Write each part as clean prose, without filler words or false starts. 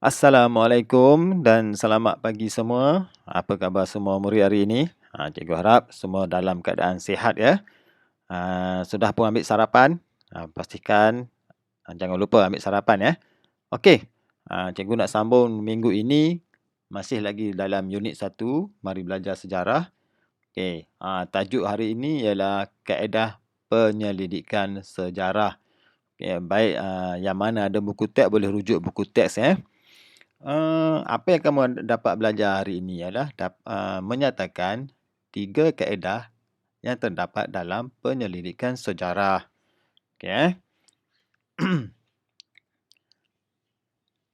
Assalamualaikum dan selamat pagi semua. Apa khabar semua murid hari ini? Cikgu harap semua dalam keadaan sihat ya. Sudah pun ambil sarapan? Pastikan jangan lupa ambil sarapan ya. Okey. Cikgu nak sambung minggu ini masih lagi dalam unit 1, mari belajar sejarah. Okey. Tajuk hari ini ialah kaedah penyelidikan sejarah. Okay, baik, yang mana ada buku teks boleh rujuk buku teks ya. Apa yang kamu dapat belajar hari ini ialah menyatakan 3 kaedah yang terdapat dalam penyelidikan sejarah. Okey,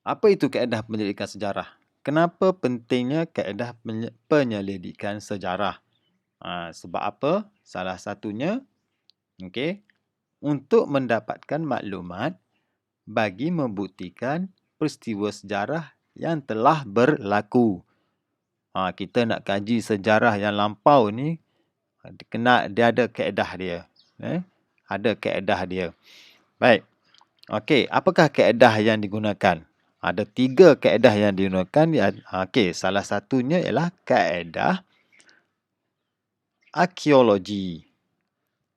Apa itu kaedah penyelidikan sejarah? Kenapa pentingnya kaedah penyelidikan sejarah? Sebab apa? Salah satunya, okey, untuk mendapatkan maklumat bagi membuktikan peristiwa sejarah yang telah berlaku. Kita nak kaji sejarah yang lampau ni, dia ada kaedah dia. Ada kaedah dia. Baik. Okey, apakah kaedah yang digunakan? Ada 3 kaedah yang digunakan. Okey, salah satunya ialah kaedah arkeologi.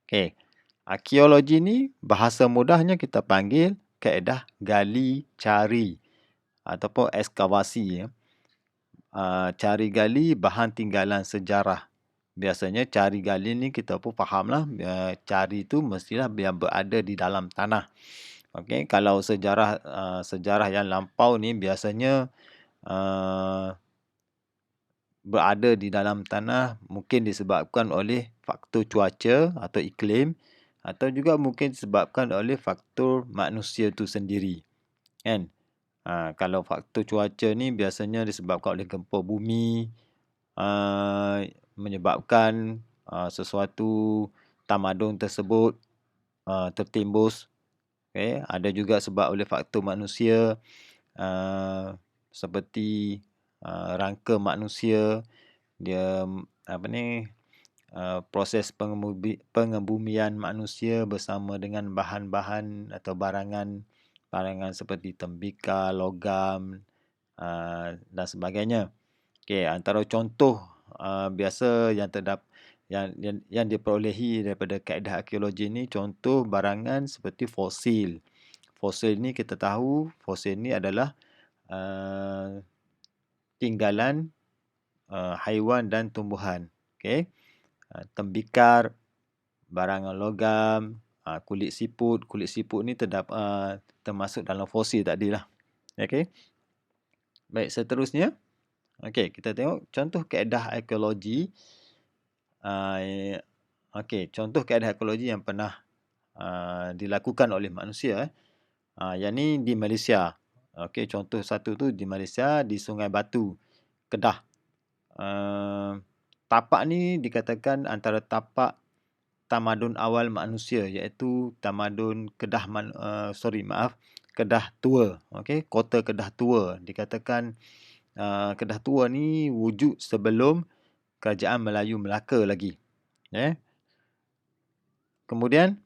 Okey. Arkeologi ni bahasa mudahnya kita panggil kaedah gali cari ataupun ekskavasi ya. Cari gali bahan tinggalan sejarah. Biasanya cari gali ni kita pun fahamlah, cari tu mestilah yang berada di dalam tanah. Okey, kalau sejarah yang lampau ni biasanya berada di dalam tanah mungkin disebabkan oleh faktor cuaca atau iklim, atau juga mungkin disebabkan oleh faktor manusia tu sendiri. Kan? Kalau faktor cuaca ni biasanya disebabkan oleh gempa bumi, menyebabkan sesuatu tamadun tersebut tertimbus. Okay. Ada juga sebab oleh faktor manusia, seperti rangka manusia, dia proses pengebumian manusia bersama dengan bahan-bahan atau barangan seperti tembikar, logam dan sebagainya. Okey, antara contoh biasa yang diperolehi daripada kaedah arkeologi ni, contoh barangan seperti fosil. Fosil ni kita tahu, fosil ni adalah tinggalan haiwan dan tumbuhan. Okey. Tembikar, barangan logam, kulit siput. Kulit siput ni termasuk dalam fosil tadilah. Okey. Baik, seterusnya. Okey, kita tengok contoh kaedah arkeologi. Okey, contoh kaedah arkeologi yang pernah dilakukan oleh manusia. Yang ni di Malaysia. Okey, contoh satu tu di Malaysia, di Sungai Batu, Kedah. Tapak ni dikatakan antara tapak tamadun awal manusia, iaitu tamadun Kedah Kedah Tua. Okey, kota Kedah Tua. Dikatakan Kedah Tua ni wujud sebelum kerajaan Melayu Melaka lagi. Kemudian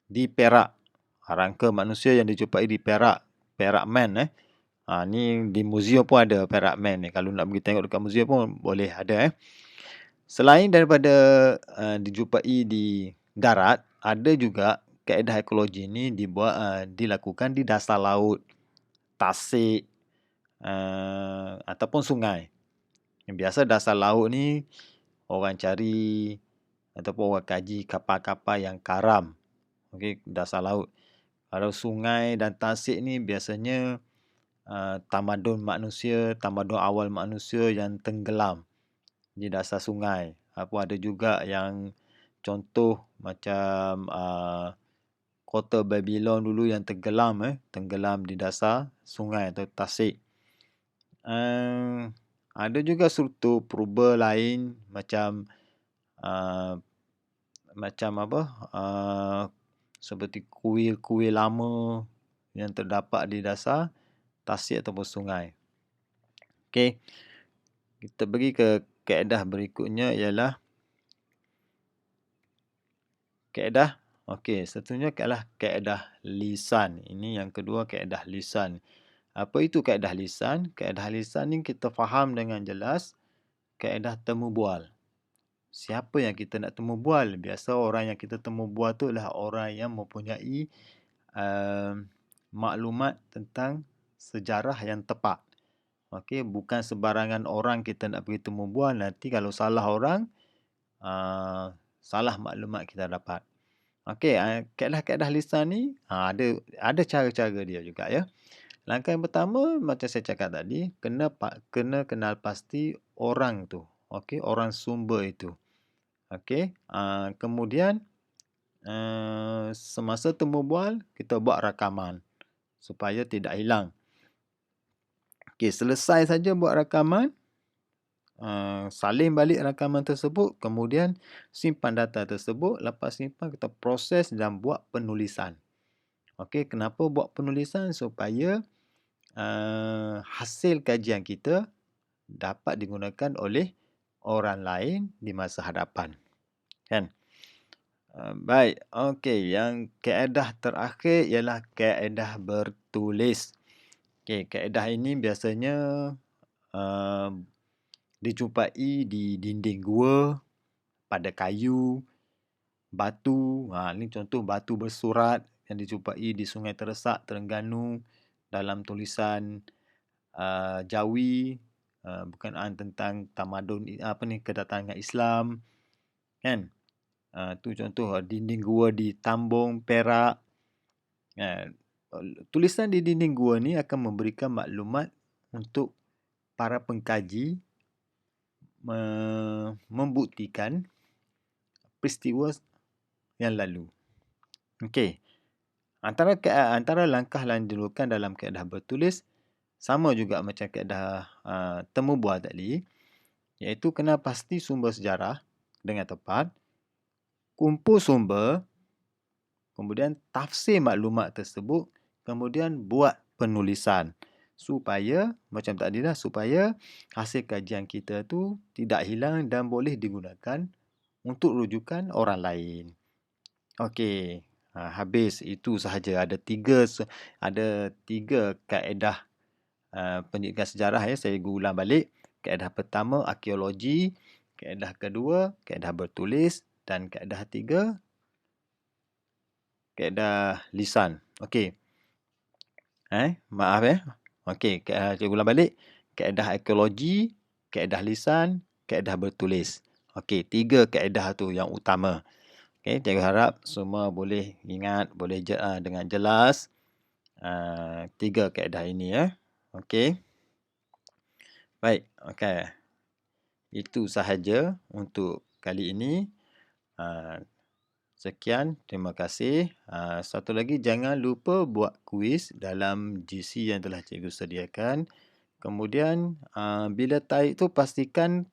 di Perak, rangka manusia yang dijumpai di Perak, Perak Man. Ni di muzium pun ada Perak Man ni. Kalau nak pergi tengok dekat muzium pun boleh ada. Selain daripada dijumpai di darat, ada juga kaedah ekologi ni dilakukan di dasar laut, tasik ataupun sungai. Yang biasa dasar laut ni orang cari ataupun orang kaji kapal-kapal yang karam. Okey, dasar laut. Kalau sungai dan tasik ni biasanya tamadun awal manusia yang tenggelam di dasar sungai. Ada juga yang contoh macam kota Babylon dulu yang tenggelam di dasar sungai atau tasik. Ada juga struktur purba lain macam seperti kuil-kuil lama yang terdapat di dasar tasik ataupun sungai. Okey. Kita pergi ke kaedah berikutnya ialah kaedah. Okey, satunya ialah kaedah lisan. Ini yang kedua, kaedah lisan. Apa itu kaedah lisan? Kaedah lisan ni kita faham dengan jelas kaedah temu bual. Siapa yang kita nak temu bual? Biasa orang yang kita temu bual tu adalah orang yang mempunyai maklumat tentang sejarah yang tepat. Okey, bukan sebarangan orang kita nak pergi temu bual, nanti kalau salah orang, salah maklumat kita dapat. Okey, kaedah-kaedah lisan ni ada cara-cara dia juga ya. Langkah yang pertama macam saya cakap tadi, kena kenal pasti orang tu. Okey, orang sumber itu. Okey, kemudian semasa temu bual kita buat rakaman supaya tidak hilang. Okey, selesai saja buat rakaman, salin balik rakaman tersebut, kemudian simpan data tersebut. Lepas simpan, kita proses dan buat penulisan. Okey, kenapa buat penulisan? Supaya hasil kajian kita dapat digunakan oleh orang lain di masa hadapan. Kan? Baik, okey. Yang kaedah terakhir ialah kaedah bertulis. Okey, kaedah ini biasanya dijumpai di dinding gua, pada kayu, batu. Ini contoh batu bersurat yang dijumpai di Sungai Teresak, Terengganu dalam tulisan Jawi berkenaan tentang tamadun kedatangan Islam. Kan? Tu contoh dinding gua di Tambung, Perak. Tulisan di dinding gua ni akan memberikan maklumat untuk para pengkaji membuktikan peristiwa yang lalu. Okey. Antara langkah yang dilakukan dalam kaedah bertulis sama juga macam kaedah temu bual tadi, iaitu kena pasti sumber sejarah dengan tepat, kumpul sumber, kemudian tafsir maklumat tersebut, kemudian buat penulisan supaya macam tadi dah, supaya hasil kajian kita tu tidak hilang dan boleh digunakan untuk rujukan orang lain. Okey, habis itu sahaja. Ada tiga kaedah pendidikan sejarah ya. Saya ulang balik. Kaedah pertama arkeologi, kaedah kedua kaedah bertulis dan kaedah tiga kaedah lisan. Okey. Maaf ya. Okey, saya ulang balik. Kaedah arkeologi, kaedah lisan, kaedah bertulis. Okey, tiga kaedah tu yang utama. Okey, saya harap semua boleh ingat, boleh dengan jelas tiga kaedah ini ya. Okey. Baik, okey. Itu sahaja untuk kali ini. Sekian, terima kasih. Satu lagi, jangan lupa buat kuis dalam GC yang telah cikgu sediakan. Kemudian, bila type tu pastikan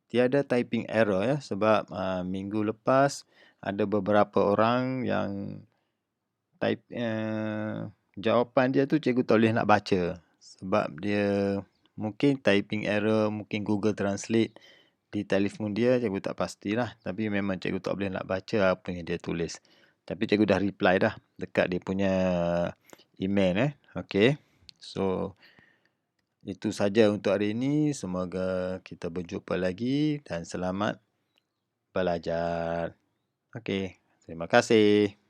tiada typing error ya. Sebab minggu lepas ada beberapa orang yang type jawapan dia tu cikgu tak boleh nak baca. Sebab dia mungkin typing error, mungkin Google Translate di telefon dia, cikgu tak pastilah. Tapi memang cikgu tak boleh nak baca apa yang dia tulis. Tapi cikgu dah reply dah dekat dia punya email. Okey. So, itu saja untuk hari ini. Semoga kita berjumpa lagi dan selamat belajar. Okey. Terima kasih.